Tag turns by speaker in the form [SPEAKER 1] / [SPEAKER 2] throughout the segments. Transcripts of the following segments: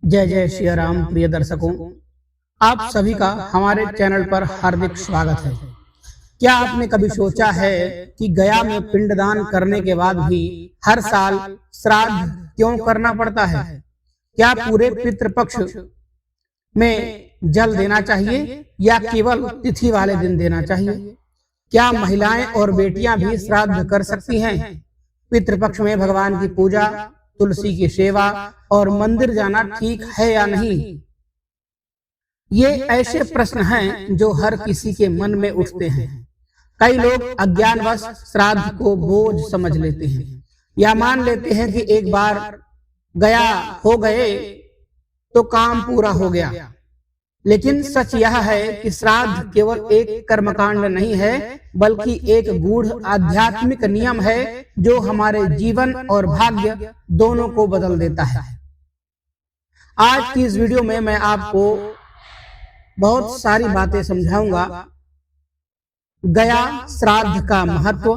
[SPEAKER 1] जय जय श्री राम। प्रिय दर्शकों, आप सभी का हमारे चैनल पर हार्दिक स्वागत है। क्या आपने कभी सोचा है कि गया में पिंडदान करने के बाद भी हर साल श्राद्ध क्यों करना पड़ता है? क्या पूरे पितृपक्ष में जल देना चाहिए या केवल तिथि वाले दिन देना चाहिए? क्या महिलाएं और बेटियां भी श्राद्ध कर सकती हैं? पितृपक्ष में भगवान की पूजा, तुलसी की सेवा और मंदिर जाना ठीक है या नहीं? ये ऐसे प्रश्न हैं जो हर किसी के मन में उठते हैं। कई लोग अज्ञानवश श्राद्ध को बोझ समझ लेते हैं या मान लेते हैं कि एक बार गया हो गए तो काम पूरा हो गया। लेकिन सच यह है कि श्राद्ध केवल एक कर्मकांड नहीं है, बल्कि एक गूढ़ आध्यात्मिक नियम है जो हमारे जीवन और भाग्य दोनों को बदल देता है। आज की इस वीडियो में मैं आपको बहुत सारी बातें समझाऊंगा। गया श्राद्ध का महत्व,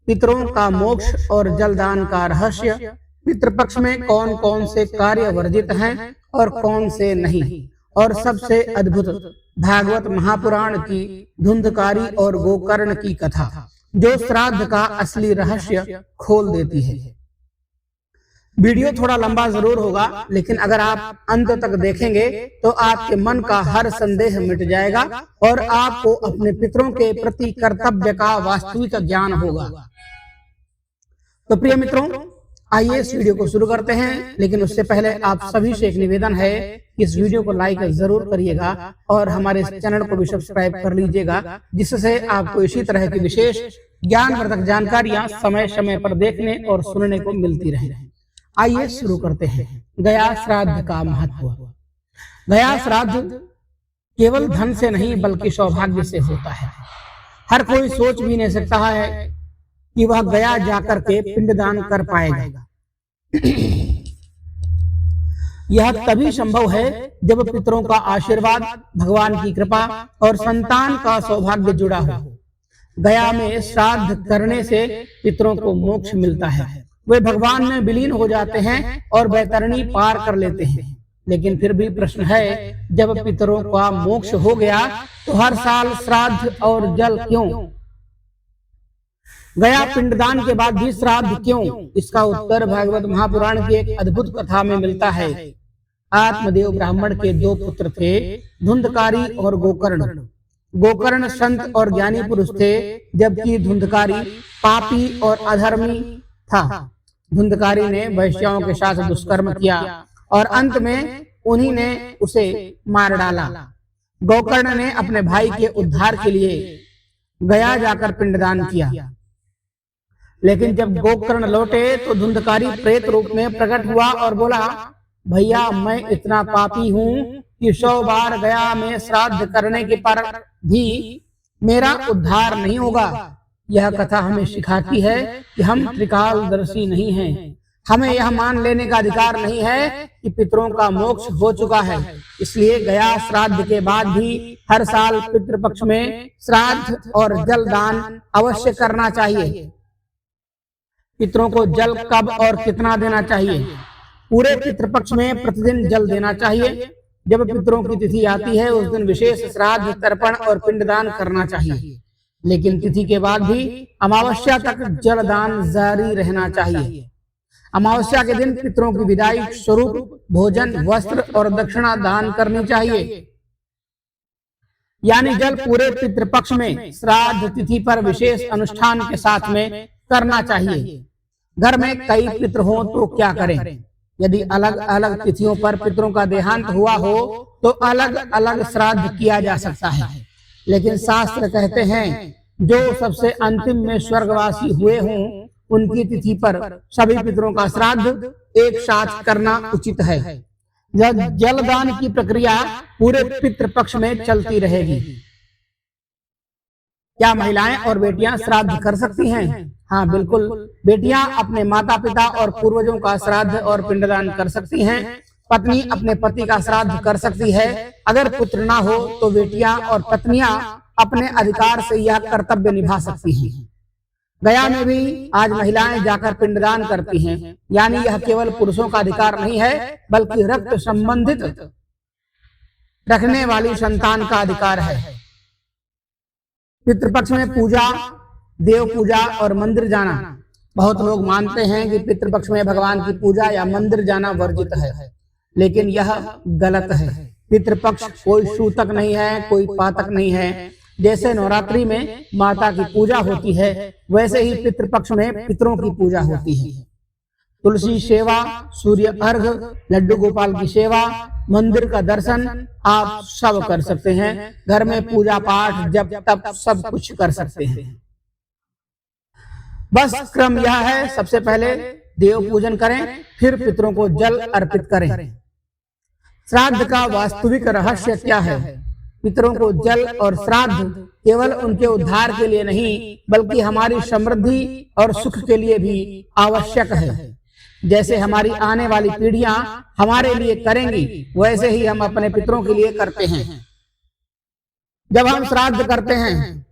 [SPEAKER 1] पितरों का मोक्ष और जलदान का रहस्य, पितृपक्ष में कौन कौन से कार्य वर्जित हैं और कौन से नहीं, और सबसे अद्भुत भागवत महापुराण की धुंधकारी और गोकर्ण की कथा जो श्राद्ध का असली रहस्य खोल देती है। वीडियो थोड़ा लंबा जरूर होगा, लेकिन अगर आप अंत तक देखेंगे तो आपके मन का हर संदेह मिट जाएगा और आपको अपने पितरों के प्रति कर्तव्य का वास्तविक ज्ञान होगा। तो प्रिय मित्रों, आइए इस वीडियो को शुरू करते हैं। लेकिन उससे पहले आप सभी से एक निवेदन है कि इस वीडियो को लाइक जरूर करिएगा और हमारे इस चैनल को भी सब्सक्राइब कर लीजिएगा, जिससे आपको इसी तरह की विशेष ज्ञानवर्धक जानकारियां समय समय पर देखने और सुनने को मिलती रहे। आइए शुरू करते हैं। गया श्राद्ध का महत्व। गया श्राद्ध केवल धन से नहीं बल्कि सौभाग्य से होता है। हर कोई सोच भी नहीं सकता है कि वह गया जाकर के पिंडदान कर पाएगा। यह तभी संभव है जब पितरों का आशीर्वाद, भगवान की कृपा और संतान का सौभाग्य जुड़ा हो। गया में श्राद्ध करने से पितरों को मोक्ष मिलता है। वे भगवान में विलीन हो जाते हैं और बैतरणी पार कर लेते हैं। लेकिन फिर भी प्रश्न है, जब पितरों का मोक्ष हो गया तो हर साल श्राद्ध और जल क्यों? गया पिंडदान के बाद भी श्राद्ध क्यों? इसका उत्तर भागवत महापुराण की एक अद्भुत कथा में मिलता है। आत्मदेव ब्राह्मण के दो पुत्र थे, धुंधकारी और गोकर्ण। गोकर्ण संत और ज्ञानी पुरुष थे, जबकि धुंधकारी पापी और अधर्मी था। धुंधकारी ने वैश्याओं के साथ दुष्कर्म किया और अंत में उन्हीं ने उसे मार डाला। गोकर्ण ने अपने भाई के उद्धार के लिए गया जाकर पिंडदान किया। लेकिन जब गोकर्ण लौटे तो धुंधकारी प्रेत रूप में प्रकट हुआ और बोला, भैया मैं इतना पापी हूँ कि 100 बार गया में श्राद्ध करने के पर भी मेरा उद्धार नहीं होगा। यह कथा हमें सिखाती है कि हम त्रिकालदर्शी नहीं हैं। हमें यह मान लेने का अधिकार नहीं है कि पितरों का मोक्ष हो चुका है। इसलिए गया श्राद्ध के बाद भी हर साल पितृपक्ष में श्राद्ध और जलदान अवश्य करना चाहिए। पितरों को जल कब और कितना देना चाहिए? पूरे पितृपक्ष में प्रतिदिन जल देना चाहिए। जब पितरों की तिथि आती है उस दिन विशेष श्राद्ध, तर्पण और पिंडदान करना चाहिए। लेकिन तिथि के बाद भी अमावस्या तक जलदान जारी रहना चाहिए। अमावस्या के दिन पितरों की विदाई स्वरूप भोजन, वस्त्र और दक्षिणा दान करनी चाहिए। यानी जल पूरे पितृपक्ष में श्राद्ध तिथि पर विशेष अनुष्ठान के साथ में करना चाहिए। घर में कई पितृ हो तो क्या करें? यदि अलग अलग तिथियों पर पितरों का देहांत हुआ हो तो अलग अलग श्राद्ध किया जा सकता है। लेकिन शास्त्र कहते हैं, जो सबसे अंतिम में स्वर्गवासी हुए हों उनकी तिथि पर सभी पितरों का श्राद्ध एक साथ करना उचित है। जलदान की प्रक्रिया पूरे पितृपक्ष में चलती रहेगी। क्या महिलाएं और बेटियां श्राद्ध कर सकती हैं? हाँ बिल्कुल, बेटियां अपने माता पिता और पूर्वजों का श्राद्ध और पिंडदान कर सकती हैं। पत्नी अपने पति का श्राद्ध कर सकती है। अगर पुत्र ना हो तो बेटियां और पत्नियां अपने अधिकार से यह कर्तव्य निभा सकती हैं। गया में भी आज महिलाएं जाकर पिंडदान करती हैं, यानी यह केवल पुरुषों का अधिकार नहीं है, बल्कि रक्त संबंधित रखने वाली संतान का अधिकार है। पितृपक्ष में पूजा, देव पूजा और मंदिर जाना। बहुत लोग मानते हैं कि पितृपक्ष में भगवान की पूजा या मंदिर जाना वर्जित है, लेकिन यह गलत है। पितृपक्ष कोई सूतक नहीं है, कोई पातक नहीं है। जैसे नवरात्रि में माता की पूजा होती है, वैसे ही पितृपक्ष में पितरों की पूजा होती है। तुलसी सेवा, सूर्य अर्घ, लड्डू गोपाल की सेवा, मंदिर का दर्शन आप सब कर सकते हैं। घर में पूजा पाठ, जप तप सब कुछ कर सकते हैं। बस क्रम यह है, सबसे पहले देव पूजन करें, फिर पितरों को जल अर्पित करें। श्राद्ध का वास्तविक रहस्य क्या है? पितरों को जल और श्राद्ध केवल उनके उद्धार के लिए नहीं, बल्कि हमारी समृद्धि और सुख के लिए भी आवश्यक है। जैसे हमारी आने वाली पीढ़ियां हमारे लिए करेंगी, वैसे ही हम अपने पितरों के लिए करते हैं। जब हम श्राद्ध करते हैं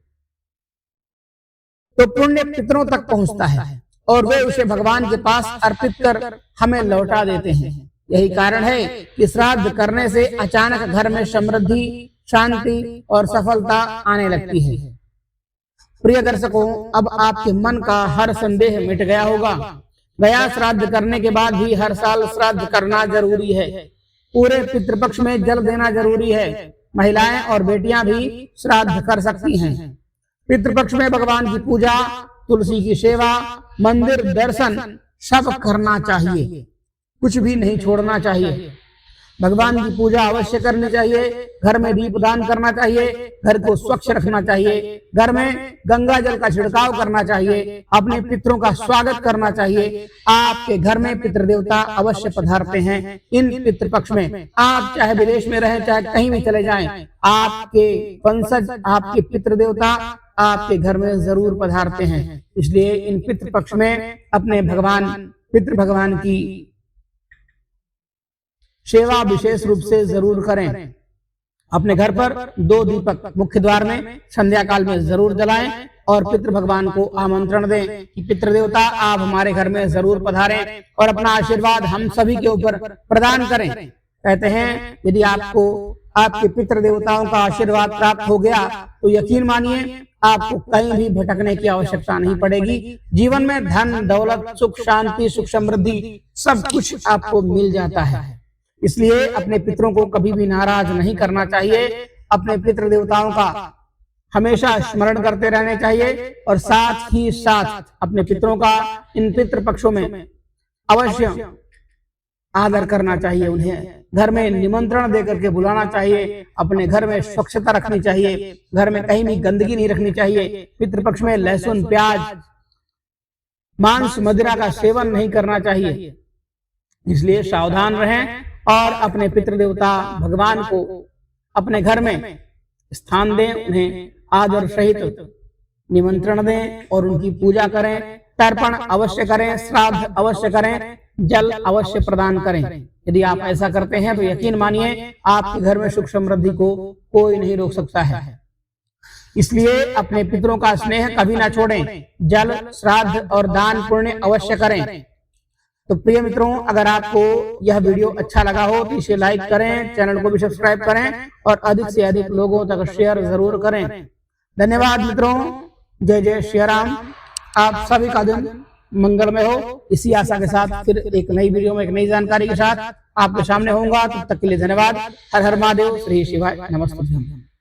[SPEAKER 1] तो पुण्य पितरों तक पहुंचता है और वे उसे भगवान के पास अर्पित कर हमें लौटा देते हैं। यही कारण है कि श्राद्ध करने से अचानक घर में समृद्धि, शांति और सफलता आने लगती है। प्रिय दर्शकों, अब आपके मन का हर संदेह मिट गया होगा। गया श्राद्ध करने के बाद भी हर साल श्राद्ध करना जरूरी है। पूरे पितृपक्ष में जल देना जरूरी है। महिलाएं और बेटियां भी श्राद्ध कर सकती हैं। पितृपक्ष में भगवान की पूजा, तुलसी की सेवा, मंदिर दर्शन सब करना चाहिए, कुछ भी नहीं छोड़ना चाहिए। भगवान की पूजा अवश्य करनी चाहिए, घर में दीपदान करना चाहिए, घर को स्वच्छ रखना चाहिए, घर में गंगा जल का छिड़काव करना चाहिए, अपने पितरों का स्वागत करना चाहिए। आपके घर में पितृदेवता अवश्य पधारते हैं। इन पितृपक्ष में आप चाहे विदेश में रहें, चाहे कहीं भी चले जाएं, आपके वंशज, आपके पितृदेवता आपके घर में जरूर पधारते हैं। इसलिए इन पितृपक्ष में अपने पितृ भगवान की सेवा विशेष रूप से जरूर करें। अपने घर पर 2 दीपक मुख्य द्वार में संध्या काल में जरूर जलाएं और पितृ भगवान को आमंत्रण दें कि पितृदेवता आप हमारे घर में जरूर पधारें और अपना आशीर्वाद हम सभी के ऊपर प्रदान करें। कहते हैं, यदि आपको आपके पितृदेवताओं का आशीर्वाद प्राप्त हो गया तो यकीन मानिए आपको कहीं भी भटकने की आवश्यकता नहीं पड़ेगी। जीवन में धन, दौलत, सुख, शांति, सुख समृद्धि सब कुछ आपको मिल जाता है। इसलिए अपने पितरों को कभी भी नाराज नहीं करना चाहिए। अपने पितृ देवताओं का हमेशा स्मरण करते रहने चाहिए और साथ ही साथ अपने पितरों का इन पितृ पक्षों में अवश्य आदर करना चाहिए। उन्हें घर में निमंत्रण देकर के बुलाना चाहिए। अपने घर में स्वच्छता रखनी चाहिए। घर में कहीं भी गंदगी नहीं रखनी चाहिए। पितृपक्ष में लहसुन, प्याज, मांस, मदिरा का सेवन नहीं करना चाहिए। इसलिए सावधान रहें और अपने पितृदेवता भगवान को अपने घर में स्थान दें, उन्हें आदर सहित निमंत्रण दें और उनकी पूजा करें। तर्पण अवश्य करें, श्राद्ध अवश्य करें, जल अवश्य प्रदान करें। यदि आप ऐसा करते हैं तो यकीन मानिए आपके घर में सुख समृद्धि को कोई नहीं रोक सकता है। इसलिए अपने पितरों का स्नेह कभी ना छोड़ें। जल, श्राद्ध और दान पुण्य अवश्य करें। तो प्रिय मित्रों, अगर आपको यह वीडियो अच्छा लगा हो तो इसे लाइक करें, चैनल को भी सब्सक्राइब करें और अधिक से अधिक लोगों तक शेयर जरूर करें। धन्यवाद मित्रों। जय जय श्री राम। आप सभी का दिन मंगलमय हो। इसी आशा के साथ फिर एक नई वीडियो में एक नई जानकारी के साथ आपके सामने होऊंगा। तब तक के लिए धन्यवाद। हर हर महादेव। श्री शिवाय। नमस्ते।